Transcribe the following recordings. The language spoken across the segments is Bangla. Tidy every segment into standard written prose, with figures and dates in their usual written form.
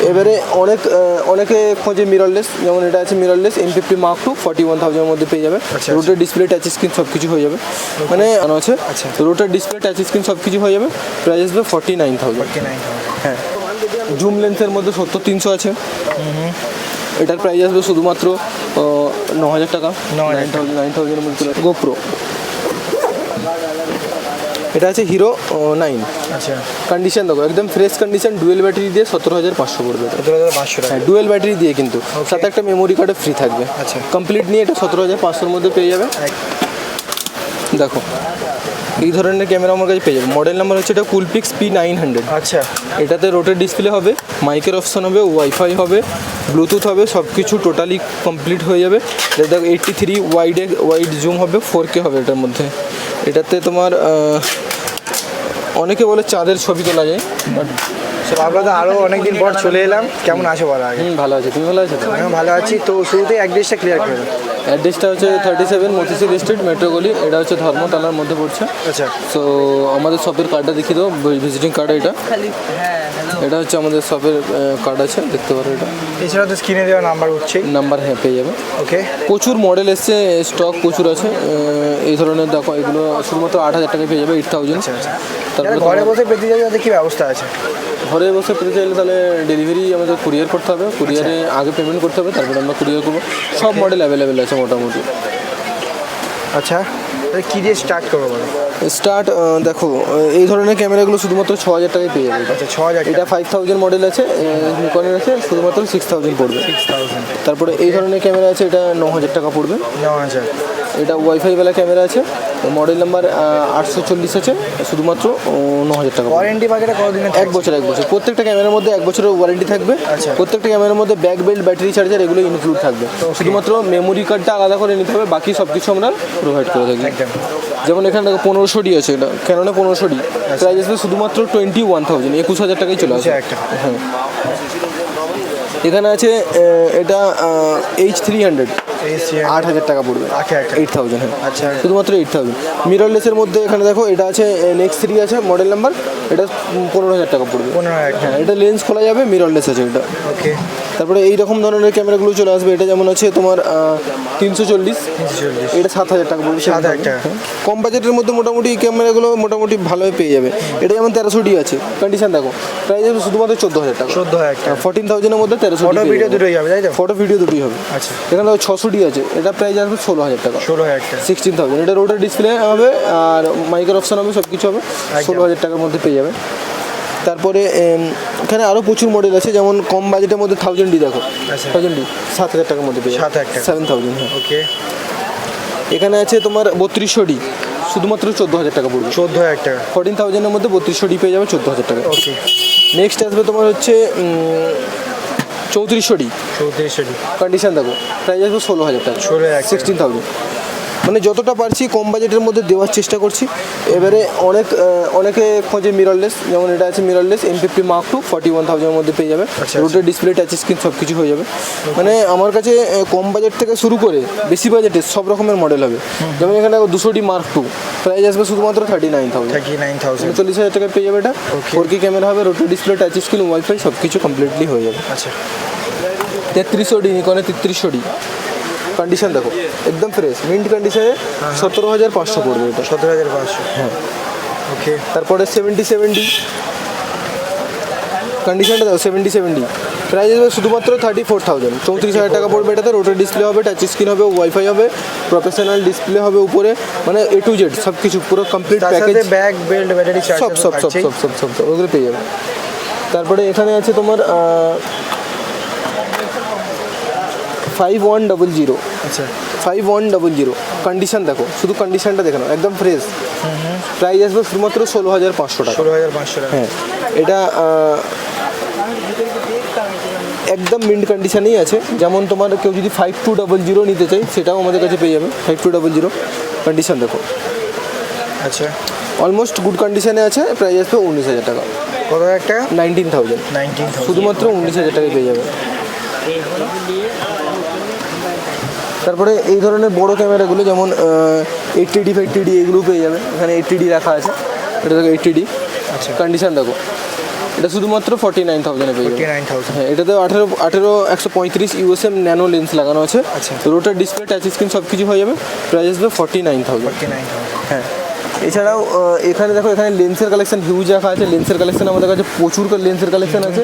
এবারে অনেকে খোঁজে মিররলেস, যেমন এটা আছে মিররলেস M50 Mark II 41,000 মধ্যে পেয়ে যাবে। রোটার ডিসপ্লে, টাচ স্ক্রিন সব কিছু হয়ে যাবে, মানে আছে রোটার ডিসপ্লে, টাচ স্ক্রিন সব কিছু হয়ে যাবে। প্রাইস আসবে 49,000। হ্যাঁ, জুম লেন্সের মধ্যে 70-300 আছে। এটার প্রাইস আসবে শুধুমাত্র 9,000 টাকা, 9,000 মধ্যে। গোপ্রো, এটা আছে হিরো 9। আচ্ছা, কন্ডিশন দেখো একদম ফ্রেশ কন্ডিশন, ডুয়েল ব্যাটারি দিয়ে 17,500 পড়বে। 17,500 টাকা। হ্যাঁ, ডুয়েল ব্যাটারি দিয়ে, কিন্তু সাথে একটা মেমোরি কার্ডে ফ্রি থাকবে। আচ্ছা, কমপ্লিট নিয়ে এটা 17,500 মধ্যে পেয়ে যাবে। দেখো এই ধরনের ক্যামেরা আমার কাছে পেয়ে যাবে। মডেল নাম্বার হচ্ছে এটা কুলপিক্স P900। আচ্ছা, এটাতে রোটেট ডিসপ্লে হবে, মাইকের অপশন হবে, ওয়াইফাই হবে, ব্লুটুথ হবে, সব কিছু টোটালি কমপ্লিট হয়ে যাবে। এটা দেখো 83 ওয়াইড জুম হবে, 4K হবে এটার মধ্যে। এটাতে তোমার অনেকে বলে চাঁদের ছবি তোলা যায়, বাট আমরা তো আরও অনেকদিন পর চলে এলাম। কেমন আছো বলো আগে? ভালো আছে, তুমি ভালো আছো তো? আমি ভালো আছি। তো শুরুতেই অ্যাড্রেসটা ক্লিয়ার করে দাও। অ্যাড্রেসটা হচ্ছে 37 মতিঝিল স্ট্রিট, মেট্রো গলি। এটা হচ্ছে ধর্মতলার মধ্যে পড়ছে। আচ্ছা, সো আমাদের শপের কার্ডটা দেখিয়ে দাও, ভিজিটিং কার্ড। এটা হচ্ছে আমাদের শপের কার্ড আছে, দেখতে পারো। এটা এছাড়া তো স্ক্রিনে দেওয়া নাম্বার উঠছে, নাম্বার হ্যাঁ পেয়ে যাবে। ওকে। প্রচুর মডেল এসছে, স্টক প্রচুর আছে। এই ধরনের দেখো, এগুলো শুধুমাত্র 8,000 টাকায় পেয়ে যাবে, 8,000। তারপরে ঘরে বসে পেতে যাবে, তাদের কী ব্যবস্থা আছে? ঘরে বসে পেতে চাইলে তাহলে ডেলিভারি আমাদের কুরিয়ার করতে হবে। কুরিয়ারে আগে পেমেন্ট করতে হবে, তারপরে আমরা কুরিয়ার করবো। সব মডেল অ্যাভেলেবেল আছে মোটামুটি। আচ্ছা, কী দিয়ে স্টার্ট করবো বলো? স্টার্ট দেখো, এই ধরনের ক্যামেরাগুলো শুধুমাত্র 6,000 টাকায় পেয়ে যাবে। আচ্ছা, 6,000। এটা 5,000 মডেল আছে, নিকনের আছে, শুধুমাত্র 6,000 পড়বে। 6,000। তারপরে এই ধরনের ক্যামেরা আছে, এটা 9,000 টাকা পড়বে। 9,000। এটা ওয়াইফাইওয়ালা ক্যামেরা আছে, মডেল নাম্বার 840 আছে, শুধুমাত্র 9,000 টাকা। ওয়ারেন্টি বাকিটা কতদিনের? 1 বছর। প্রত্যেকটা ক্যামেরার মধ্যে 1 বছরের ওয়ারেন্টি থাকবে। আচ্ছা, প্রত্যেকটা ক্যামেরার মধ্যে ব্যাক বেল্ট, ব্যাটারি চার্জার এগুলো ইনক্লুড থাকবে। শুধুমাত্র মেমোরি কার্ডটা আলাদা করে নিতে হবে, বাকি সব কিছু আমরা প্রোভাইড করে থাকি। একদম। যেমন এখানে দেখো 1500D আছে, এটা ক্যাননে 1500D। প্রাইস আসবে শুধুমাত্র 21,000, 21,000 টাকায় চলে আসবে। হ্যাঁ, এখানে আছে এটা H300, 8,000 টাকা পড়বে। 8,000। হ্যাঁ, আচ্ছা, শুধুমাত্র 8,000। মিররলেসের মধ্যে এখানে দেখো এটা আছে নেক্সট 3 আছে, মডেল নাম্বার। এটা 15,000 টাকা পড়বে। 15,000। হ্যাঁ, এটা লেন্স খোলা যাবে, মিররলেস আছে এটা। ওকে। তারপরে এই রকম ধরনের ক্যামেরাগুলো চলে আসবে। এটা যেমন আছে তোমার 340, এটা 7,000 টাকা পড়বে। 7,000 টাকা। কম বাজেটের মধ্যে মোটামুটি এই ক্যামেরাগুলো মোটামুটি ভালোই পেয়ে যাবে। এটা যেমন 1300D আছে, কন্ডিশন দেখো, প্রাইস হবে শুধুমাত্র 14,000 টাকা। 14,000 টাকা। 14,000-এর মধ্যে 1300D। ফটো ভিডিও দুটোই যাবে, তাই তো? ফটো ভিডিও দুটোই হবে। আচ্ছা, এখানে 600D আছে, এটা প্রাইস আসবে 16,000 টাকা। 16,000 টাকা। 16,000। এটা রোটার ডিসপ্লে হবে আর মাইকের অপশন হবে, সব কিছু হবে। 16,000 টাকার মধ্যে পেয়ে যাবে। তারপরে এখানে আরও প্রচুর মডেল আছে, যেমন কম বাজেটের মধ্যে 1000D দেখো, 1000D 7,000 টাকার মধ্যে পেয়ে যাবে। 7,000 টাকা। 7,000। হ্যাঁ, ওকে। এখানে আছে তোমার 3200D, শুধুমাত্র 14,000 টাকা পড়বে। 14,000 টাকা। 14,000-এর মধ্যে 3200D পেয়ে যাবে 14,000 টাকা। ওকে। নেক্সট আসবে তোমার হচ্ছে 3400D। 3400D। কন্ডিশন দেখো, প্রাইস আসবে 16,000 টাকা। 16,000। মানে যতটা পারছি কম বাজেটের মধ্যে দেওয়ার চেষ্টা করছি। এবারে অনেকে খোঁজে মিররলেস, যেমন এটা আছে মিররলেস M50 Mark II 41,000-এর মধ্যে পেয়ে যাবে। রোটের ডিসপ্লে, টাচ স্ক্রিন সব কিছু হয়ে যাবে। মানে আমার কাছে কম বাজেট থেকে শুরু করে বেশি বাজেটের সব রকমের মডেল হবে। যেমন এখানে 200D Mark II, প্রাইস আসবে শুধুমাত্র 39,000। 39,000 টাকায় পেয়ে যাবে। এটা 4K ক্যামেরা হবে, রোটের ডিসপ্লে, টাচ স্ক্রিন, ওয়াইফাই সব কিছু কমপ্লিটলি হয়ে যাবে। আচ্ছা, 3300D, নিকনের 3300D। কন্ডিশন দেখো একদম ফ্রেশ, মিন্ট কন্ডিশনে 17,500 পড়বে এটা। 17,500। হ্যাঁ, ওকে। তারপরে 77D। কন্ডিশনটা দেখো 77D, প্রাইস হবে শুধুমাত্র 34,000, 34,000 টাকা পড়বে। এটাতে রোটার ডিসপ্লে হবে, টাচ স্ক্রিন হবে, ওয়াইফাই হবে, প্রফেশনাল ডিসপ্লে হবে উপরে, মানে A to Z সব কিছু পুরো complete package. Back belt, battery সব ওগুলো পেয়ে যাবে। তারপরে এখানে আছে তোমার 5100। আচ্ছা, 5100। কন্ডিশন দেখো, শুধু কন্ডিশনটা দেখে নাও, একদম ফ্রেশ। প্রাইস আসবে শুধুমাত্র 16,500 টাকা। 16,500 টাকা। হ্যাঁ, এটা একদম মিন্ট কন্ডিশনেই আছে। যেমন তোমার কেউ যদি 5200 নিতে চাই, সেটাও আমাদের কাছে পেয়ে যাবে। 5200 কন্ডিশন দেখো, আচ্ছা, অলমোস্ট গুড কন্ডিশনে আছে। প্রাইস আসবে 19,000 টাকা। কত টাকা? 19,000। শুধুমাত্র 19,000 টাকায় পেয়ে যাবে। তারপরে এই ধরনের বড় ক্যামেরাগুলো যেমন 80D 50D এগুলো পেয়ে যাবে। এখানে 80D রাখা আছে, এটা দেখো 80D। আচ্ছা, কন্ডিশন দেখো, এটা শুধুমাত্র 49,000 পেয়ে যাবে। 49,000 হ্যাঁ, এটাতে 15135 ইউএসএম ন্যানো লেন্স লাগানো আছে। আচ্ছা। রোটার ডিসপ্লে টাচ স্ক্রিন সব কিছু হয়ে যাবে, প্রাইস আসবে 49,000। 49,000 হ্যাঁ, এছাড়াও এখানে দেখো, এখানে লেন্সের কালেকশন হিউজ রাখা আছে। লেন্সের কালেকশন আমাদের কাছে প্রচুর লেন্সের কালেকশন আছে।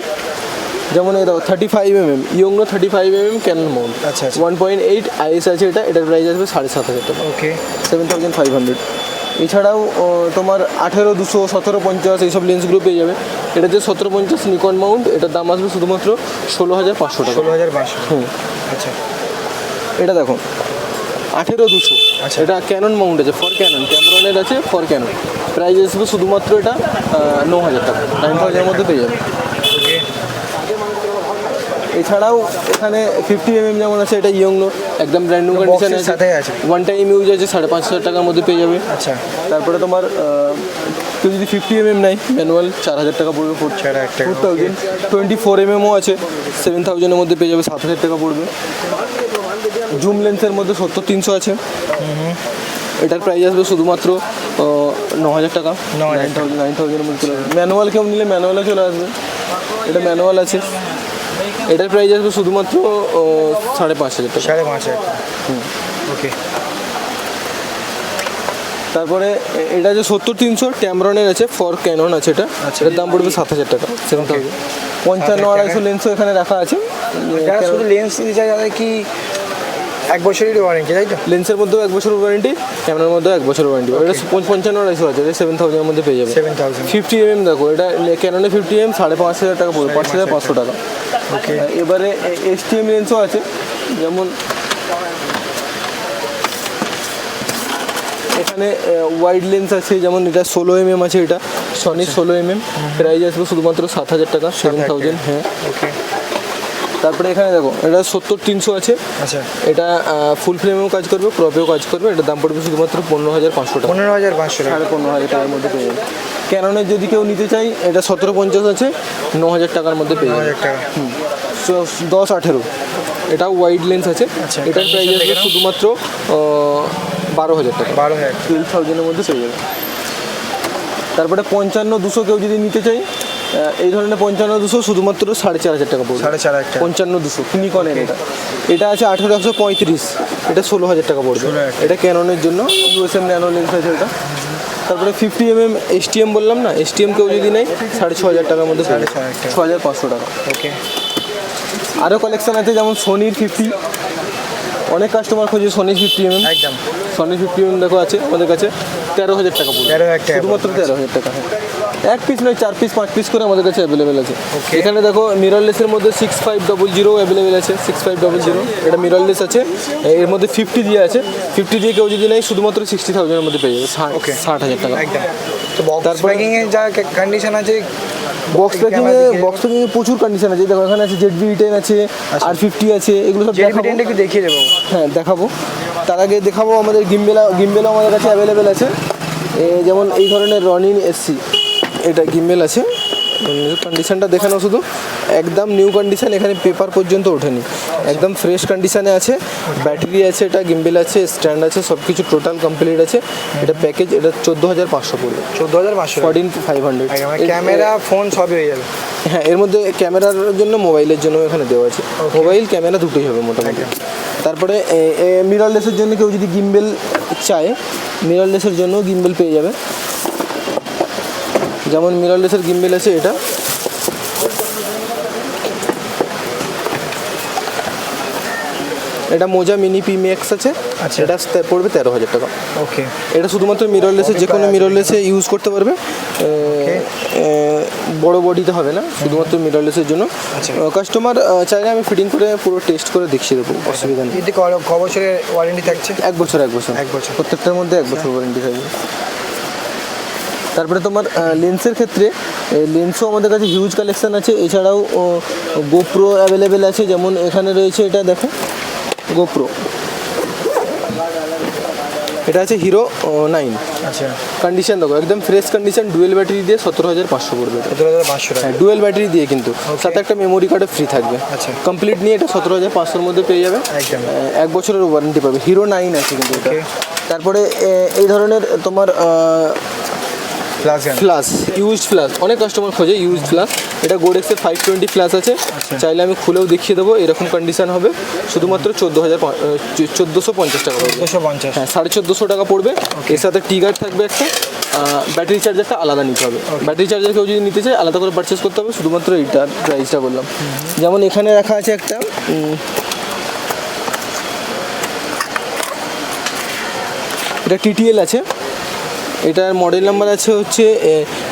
যেমন এই দেখো 35mm ইয়ংনো 35mm ক্যানন মাউন্ট, আচ্ছা, আচ্ছা। 1.8 IS আছে এটা। এটার প্রাইস আসবে 7,500 টাকা, ওকে 7,500। এছাড়াও তোমার 18-200, 17-50 এইসব লেন্সগুলো পেয়ে যাবে। এটা যে 17-50 নিকন মাউন্ট, এটার দাম আসবে শুধুমাত্র 16,500 টাকা। 16,500 হুম, আচ্ছা। এটা দেখো 18-200, আচ্ছা। এটা ক্যানন মাউন্ট আছে, ফর ক্যানন, ক্যামেরনের আছে ফর ক্যানন। প্রাইস আসবে শুধুমাত্র এটা 9,000 টাকা, 9,000-এর মধ্যে পেয়ে যাবে। ওকে এছাড়াও এখানে 50mm যেমন আছে, এটা ইয়ংনো একদম ব্র্যান্ড নিউ কন্ডিশন বক্সের সাথে আছে। ওয়ান টাইম ইউজ আছে, 5,500 টাকার মধ্যে পেয়ে যাবে। আচ্ছা। তারপরে তোমার কেউ যদি 50mm নেয় ম্যানুয়াল, 4,000 টাকা পড়বে, 4,000 টাকা, 4,000। 24mmও আছে, 7,000-এর মধ্যে পেয়ে যাবে, 7,000 টাকা পড়বে। জুম লেন্সের মধ্যে 70-300 আছে, এটার প্রাইস আসবে শুধুমাত্র 9,000 টাকা, 9,000-এর মধ্যে চলে আসবে। ম্যানুয়াল কেউ নিলে ম্যানুয়ালে চলে আসবে, এটা ম্যানুয়াল আছে। এটার প্রাইস আসবে শুধুমাত্র 5,500 টাকা। 5,500 ওকে। তারপরে এটা যে 70-300 ট্যামরনের আছে, ফর ক্যানন আছে এটা। এটার দাম পড়বে 7,000 টাকা, 7,000। 55-250 লেন্সও এখানে রাখা আছে। যারা শুধু লেন্স নিতে চায় তাদের কি 1 বছরের ওয়ারেন্টি, তাই তো? লেন্সের মধ্যেও 1 বছরের ওয়ারেন্টি, ক্যামেরার মধ্যেও 1 বছরের ওয়ারেন্টি। এটা 55-250 আছে, এটা 7,000-এর মধ্যে পেয়ে যাবে। 7,000 50mm দেখো, এটা ক্যাননে 50mm 5,500 টাকা পড়বে, 5,500 টাকা। ওকে। এবারে STM লেন্সও আছে, যেমন এখানে ওয়াইড লেন্স আছে, যেমন এটা 16mm আছে, এটা সনি 16mm, প্রাইস আসবে শুধুমাত্র 7,000 টাকা, 7,000। হ্যাঁ, ওকে। তারপরে এখানে দেখো, এটা 70-300 আছে, আচ্ছা। এটা ফুল ফ্রেমেও কাজ করবে, ক্রপেও কাজ করবে। এটার দাম পড়বে শুধুমাত্র 15,500 টাকা, 15,500 টাকা, 15,500 টাকার মধ্যে পেয়ে যাবে। ক্যাননের যদি কেউ নিতে চাই, এটা 17-50 আছে, 9,000 টাকার মধ্যে পেয়ে যাবে। 9,000 টাকা। 10-18, এটাও ওয়াইড লেন্স আছে। আচ্ছা, এটার প্রাইস condition আসবে দেখে নাও। শুধুমাত্র 12,000 টাকা, 12,000 12,000-এর মধ্যে পেয়ে যাবে। তারপরে 55-200 কেউ যদি নিতে চাই, এই ধরনের 55-200 শুধুমাত্র 4,500 টাকা পড়বে। 4,500 টাকা। 55-200 নিকনের এটা। এটা আছে 18-135, এটা 16,000 টাকা পড়বে। 16,000 এটা ক্যাননের জন্য ইউএসএম ন্যানো লেন্স আছে এটা। তারপরে 50mm STM বললাম না, STM কেউ যদি নেয় 6,500 টাকার মধ্যে পেয়ে যাবে, 6,500 টাকা। 6,500 টাকা। ওকে। আরও কালেকশন আছে, যেমন সোনির 50, অনেক কাস্টমার খোঁজে সোনির 50mm। একদম। সোনির 50mm দেখো আছে আমাদের কাছে, 13,000 টাকা পড়বে, 13,000 টাকা শুধুমাত্র 13,000 টাকা। হ্যাঁ, 1 পিস নয়, 4 পিস 5 পিস করে আমাদের কাছে অ্যাভেলেবেল আছে। Okay. এখানে দেখো মিররলেসের মধ্যে 6500 অ্যাভেলেবেল আছে, 6500 এটা মিররলেস আছে। এর মধ্যে 50 দিয়ে আছে, 50 দিয়ে কেউ যদি নেয় শুধুমাত্র 60,000-এর মধ্যে পেয়ে যাবে, Okay. 60,000 টাকা। একদম। তো বক্স তারপরে- প্যাকিং এর যা কন্ডিশন আছে, বক্স ক্যামেরা প্যাকিংয়ে প্রচুর কন্ডিশন আছে। দেখো এখানে আছে ZV-10 আছে, R50 আছে, এগুলো সব দেখাবো। JB10 একটু দেখিয়ে দেবো। হ্যাঁ, দেখাবো। তার আগে দেখাবো আমাদের গিম্বেলও আমাদের কাছে অ্যাভেলেবেল আছে। যেমন এই ধরনের রনিন SC, এটা গিম্বেল আছে। কন্ডিশনটা দেখে নাও শুধু, একদম নিউ কন্ডিশন, এখানে পেপার পর্যন্ত ওঠেনি, একদম ফ্রেশ কন্ডিশনে আছে। ব্যাটারি আছে, এটা গিম্বেল আছে, স্ট্যান্ড আছে, সব কিছু টোটাল কমপ্লিট আছে। এটা প্যাকেজ, এটা 14,500 পড়বে, 14,500 14,500। ক্যামেরা ফোন সবই হয়ে যাবে। হ্যাঁ, এর মধ্যে ক্যামেরার জন্য, মোবাইলের জন্য এখানে দেওয়া আছে। মোবাইল ক্যামেরা দুটোই হবে মোটামুটি। তারপরে মিররলেসের জন্য কেউ যদি গিম্বেল চায়, মিররলেসের জন্য গিম্বেল পেয়ে যাবে। যেমন মিররলেসের গিম্বেল আছে এটা, এটা মোজা মিনি PMX আছে। আচ্ছা। এটা পড়বে 13,000 টাকা। ওকে। এটা শুধুমাত্র মিররলেসে, যে কোনো মিররলেসে ইউজ করতে পারবে, বড় বডিতে হবে না, শুধুমাত্র মিররলেসের জন্য। আচ্ছা। কাস্টমার চাইলে আমি ফিটিং করে পুরো টেস্ট করে দেখিয়ে দেবো, অসুবিধা নেই। এতে ক বছরের ওয়ারেন্টি থাকছে? 1 বছর, 1 বছর, 1 বছর। প্রত্যেকটার মধ্যে 1 বছর ওয়ারেন্টি থাকবে। তারপরে তোমার লেন্সের ক্ষেত্রে, লেন্সও আমাদের কাছে হিউজ কালেকশান আছে। এছাড়াও গোপ্রো অ্যাভেলেবেল আছে, যেমন এখানে রয়েছে, এটা দেখো গোপ্রো, এটা আছে হিরো 9। আচ্ছা। কন্ডিশন দেখো, একদম ফ্রেশ কন্ডিশন, ডুয়েল ব্যাটারি দিয়ে 17,500 পড়বে এটা। 17,500 টাকা। হ্যাঁ, ডুয়েল ব্যাটারি দিয়ে, কিন্তু সাথে একটা মেমোরি কার্ডও ফ্রি থাকবে। আচ্ছা। কমপ্লিট নিয়ে এটা 17,500-এর মধ্যে পেয়ে যাবে। একদম। 1 বছরের ওয়ারেন্টি পাবে, হিরো 9 আছে কিন্তু এটা। Okay. তারপরে এই ধরনের তোমার প্লাস গান ফ্লাস, ইউজড ফ্লাস, অনেক কাস্টমার খোঁজে ইউজড ফ্লাস। এটা গোডেক্সের 520 ফ্লাস আছে, চাইলে আমি খুলেও দেখিয়ে দেবো, এরকম কন্ডিশন হবে। শুধুমাত্র 1450 টাকা পড়বে। 250। হ্যাঁ, 1450 টাকা পড়বে। এর সাথে টিগার থাকবে একটা, ব্যাটারি চার্জারটা আলাদা নিতে হবে। ব্যাটারি চার্জার কেউ যদি নিতে চায় আলাদা করে পারচেস করতে হবে, শুধুমাত্র এইটার প্রাইসটা বললাম। যেমন এখানে রাখা আছে একটা এটা টিটিএল আছে, এটার মডেল নাম্বার আছে হচ্ছে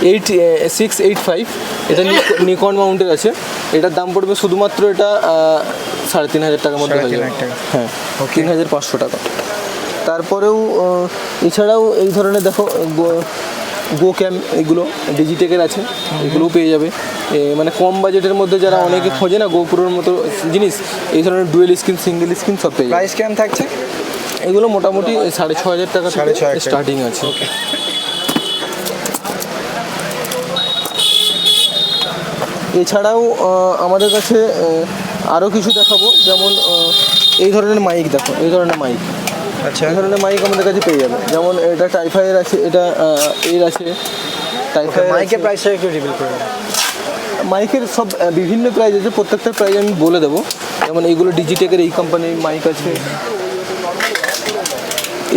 8685। এটা নিকন মাউন্টের আছে। এটার দাম পড়বে শুধুমাত্র এটা 3500 টাকার মধ্যে হয়ে যাবে। 3500 টাকা। হ্যাঁ, 3500 টাকা। তারপরেও এছাড়াও এই ধরনের দেখো গো ক্যাম, এগুলো ডিজিটেকের আছে, এগুলোও পেয়ে যাবে। মানে কম বাজেটের মধ্যে যারা অনেকে খোঁজে না গোপুরের মতো জিনিস, এই ধরনের ডুয়েল স্ক্রিন, সিঙ্গেল স্ক্রিন সব পেয়ে যাবে। প্রাইস কেমন থাকছে? এগুলো মোটামুটি 6500 টাকা 6500 স্টার্টিং আছে। এছাড়াও আমাদের কাছে আরও কিছু দেখাবো, যেমন এই ধরনের মাইক দেখো, এই ধরনের মাইক, আচ্ছা, এই ধরনের মাইক আমাদের কাছে পেয়ে যাবে। যেমন এটা টাইফাইয়ের আছে, এটা এর আছে টাইফাইয়ের। মাইকের প্রাইসটা একটু রিভিল করে দাও। মাইকের সব বিভিন্ন প্রাইস আছে, প্রত্যেকটার প্রাইস আমি বলে দেবো। যেমন এইগুলো ডিজিটেকের এই কোম্পানির মাইক আছে।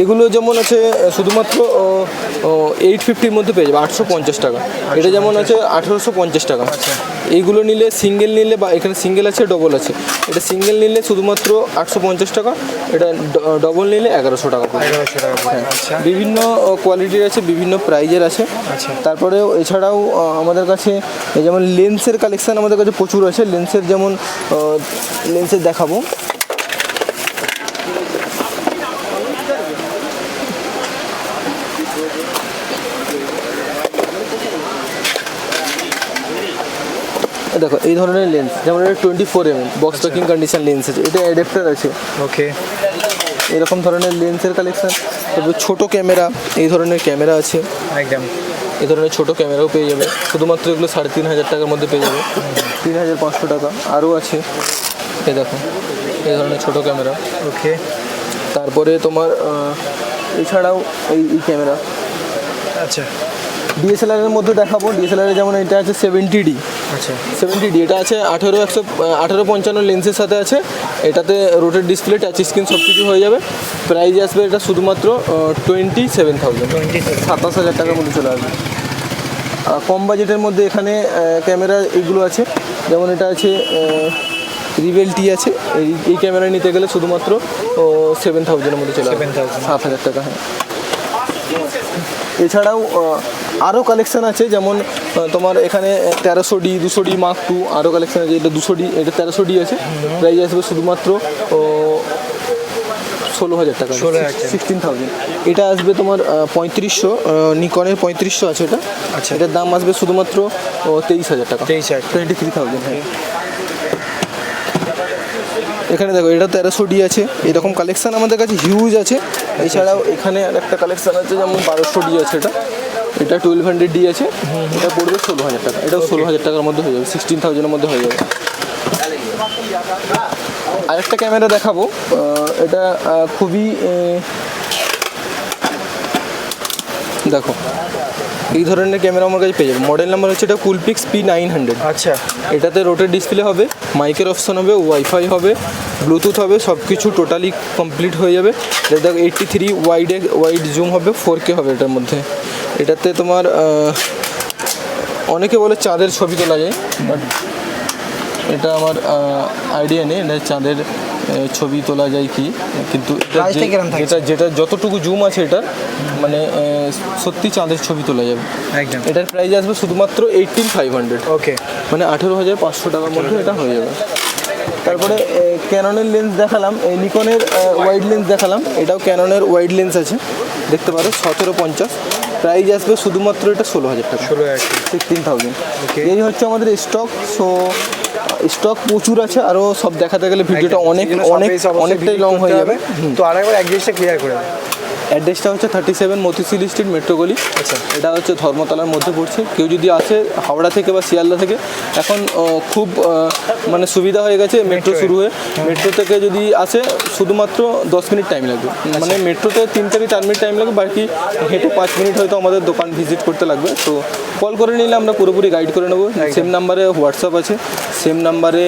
এগুলো যেমন আছে শুধুমাত্র 850-র মধ্যে পেয়ে যাবে, 850 টাকা। এটা যেমন আছে 1850 টাকা। এইগুলো নিলে সিঙ্গেল নিলে, বা এখানে সিঙ্গেল আছে, ডবল আছে। এটা সিঙ্গেল নিলে শুধুমাত্র 850 টাকা, এটা ডবল নিলে 1100 টাকা পড়বে। 1100 টাকা। আচ্ছা, বিভিন্ন কোয়ালিটির আছে, বিভিন্ন প্রাইজের আছে। আচ্ছা। তারপরেও এছাড়াও আমাদের কাছে যেমন লেন্সের কালেকশান আমাদের কাছে প্রচুর আছে। লেন্সের যেমন লেন্সের দেখাবো। দেখো এই ধরনের লেন্স, যেমন এটা 24mm box packing condition lens আছে, এটা অ্যাডাপ্টার আছে। ওকে, এরকম ধরনের লেন্সের কালেকশান। তারপর ছোটো ক্যামেরা, এই ধরনের ক্যামেরা আছে, একদম এই ধরনের ছোটো ক্যামেরাও পেয়ে যাবে। শুধুমাত্র এগুলো 3500 টাকার মধ্যে পেয়ে যাবে, 3500 টাকা। আরও আছে, এই দেখো এই ধরনের ছোটো ক্যামেরা। ওকে, তারপরে তোমার এছাড়াও এই ক্যামেরা। আচ্ছা, ডিএসএলআরের মধ্যে দেখাবো। ডিএসএলআরের যেমন এটা আছে 70D। আচ্ছা, 70D এটা আছে 1850 লেন্সের সাথে আছে। এটাতে রোটেট ডিসপ্লে, টাচ স্ক্রিন সব কিছু হয়ে যাবে। প্রাইস আসবে এটা শুধুমাত্র 27,000, 27,000 টাকার মধ্যে চলে আসবে। কম বাজেটের মধ্যে এখানে ক্যামেরা এইগুলো আছে, যেমন এটা আছে রিভেল টি আছে। এই ক্যামেরা নিতে গেলে শুধুমাত্র 7000-এর মধ্যে চলে আসবে, 7,000 টাকা। হ্যাঁ, এছাড়াও আরও কালেকশান আছে, যেমন তোমার এখানে 1300D, 200D Mark II আরও কালেকশান আছে। এটা 200D, এটা 1300D আছে। প্রাইস আসবে শুধুমাত্র 16,000 টাকা, 16,000। এটা আসবে তোমার 3500, নিকনের 3500 আছে এটা। আচ্ছা, এটার দাম আসবে শুধুমাত্র 23,000 টাকা, 23,000। হ্যাঁ। এখানে দেখো এটা 1300D আছে। এরকম কালেকশান আমাদের কাছে হিউজ আছে। এছাড়াও এখানে আর একটা কালেকশান আছে, যেমন 1200D আছে। এটা 1200D আছে। এটা পড়বে 16,000 টাকা। এটাও 16,000 টাকার মধ্যে হয়ে যাবে, 16,000-এর মধ্যে হয়ে যাবে। আরেকটা ক্যামেরা দেখাবো, এটা খুবই দেখো এই ধরনের ক্যামেরা আমার কাছে পেয়ে যাবে। মডেল নাম্বার হচ্ছে এটা কুলপিক্স P900। আচ্ছা, এটাতে রোটেট ডিসপ্লে হবে, মাইকের অপশন হবে, ওয়াইফাই হবে, ব্লুটুথ হবে, সব কিছু টোটালি কমপ্লিট হয়ে যাবে। এটা দেখো 83 ওয়াইড জুম হবে, 4K হবে এটার মধ্যে। এটাতে তোমার অনেকে বলে চাঁদের ছবি তোলা যায়, বাট এটা আমার আইডিয়া নেই এটা চাঁদের ছবি তোলা যায় কি, কিন্তু যেটা যতটুকু জুম আছে এটার, মানে সত্যি চাঁদের ছবি তোলা যাবে একদম। এটার প্রাইস আসবে শুধুমাত্র 18,500। ওকে, মানে 18,500 টাকার মধ্যে এটা হয়ে যাবে। তারপরে ক্যাননের লেন্স দেখালাম, নিকনের ওয়াইড লেন্স দেখালাম। এটাও ক্যাননের ওয়াইড লেন্স আছে, দেখতে পারো 1750। প্রাইস আসবে শুধুমাত্র এটা 16,000 টাকা, 16,000। এই হচ্ছে আমাদের স্টক। সো স্টক প্রচুর আছে, আরও সব দেখাতে গেলে ভিডিওটা অনেকটাই লং হয়ে যাবে। তো আরেকবার এক জিনিসটা ক্লিয়ার করে দাও। অ্যাড্রেসটা হচ্ছে 37 মতিঝিল স্ট্রিট মেট্রো গলি। আচ্ছা। এটা হচ্ছে ধর্মতলার মধ্যে পড়ছে। কেউ যদি আসে হাওড়া থেকে বা শিয়ালদা থেকে, এখন খুব মানে সুবিধা হয়ে গেছে মেট্রো শুরু হয়ে। মেট্রো থেকে যদি আসে শুধুমাত্র 10 মিনিট টাইম লাগবে, মানে মেট্রোতে 3 থেকে 4 মিনিট টাইম লাগবে, বাকি হেঁটে 5 মিনিট হয়তো আমাদের দোকান ভিজিট করতে লাগবে। তো কল করে নিলে আমরা পুরোপুরি গাইড করে নেবো। সেম নাম্বারে হোয়াটসঅ্যাপ আছে, সেম নাম্বারে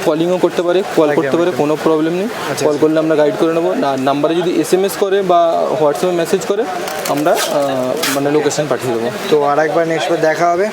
কলিংও করতে পারে, কল করতে পারে, কোনো প্রবলেম নেই। কল করলে আমরা গাইড করে নেবো। আর নাম্বারে যদি SMS করে বা হোয়াটসঅ্যাপে মেসেজ করে আমরা মানে লোকেশন পাঠিয়ে দেবো। তো আর একবার নেক্সট বার দেখা হবে।